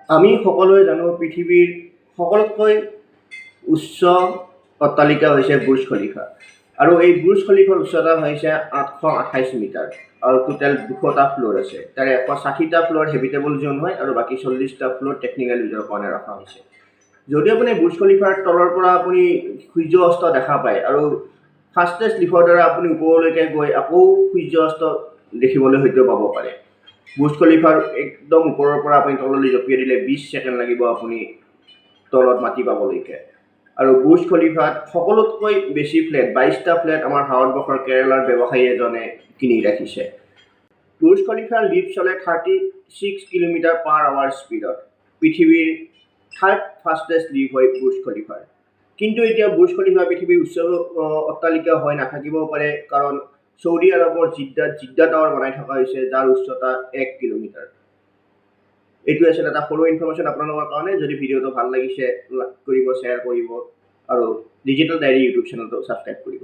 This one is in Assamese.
আমি সকলোৱে জানো পৃথিৱীৰ সকলোতকৈ উচ্চ অট্টালিকা হৈছে বুৰ্জ খলিফা আৰু এই বুৰ্জ খলিফাৰ উচ্চতা হৈছে 828 মিটাৰ আৰু টোটেল 200টা ফ্ল'ৰ আছে। তাৰে 160টা ফ্ল'ৰ হেবিটেবল জ'ন হয় আৰু বাকী 40টা ফ্ল'ৰ টেকনিকেল ইউজৰ কাৰণে ৰখা হৈছে। যদি আপুনি বুৰ্জ খলিফাৰ তলৰ পৰা আপুনি সূৰ্য অস্ত দেখা পায় আৰু ফাষ্টেষ্ট লিফৰ দ্বাৰা আপুনি ওপৰলৈকে গৈ আকৌ সূৰ্য অস্ত দেখিবলৈ হয়তো পাব পাৰে। বুৰ্জ খলিফাৰ একদম ওপৰৰ পৰা আপুনি তললৈ জঁপিয়াই দিলে 20 ছেকেণ্ড লাগিব আপুনি তলত মাটি পাবলৈকে। আৰু বুৰ্জ খলিফাত সকলোতকৈ বেছি ফ্লেট 22টা ফ্লেট আমাৰ ভাৰতবৰ্ষৰ কেৰেলাৰ ব্যৱসায়ী এজনে কিনি ৰাখিছে। বুৰ্জ খলিফাৰ লিফ্ট চলে 36 কিলোমিটাৰ পাৰ আৱাৰ স্পীডত। পৃথিৱীৰ থাৰ্ড ফাষ্টেষ্ট লিফ্ট হয় বুৰ্জ খলিফাৰ। কিন্তু এতিয়া বুৰ্জ খলিফা পৃথিৱীৰ উচ্চ অট্টালিকা হৈ নাথাকিবও পাৰে, কাৰণ চৌদি আৰবৰ জিদ্দা টাৱাৰ বনাই থকা হৈছে, যাৰ উচ্চতা 1 কিলোমিটাৰ। এইটো আছিল এটা সৰু ইনফৰমেশ্যন আপোনালোকৰ কাৰণে। যদি ভিডিঅ'টো ভাল লাগিছে লাইক কৰিব, শ্বেয়াৰ কৰিব আৰু ডিজিটেল ডায়েৰী ইউটিউব চেনেলটো ছাবস্ক্ৰাইব কৰিব।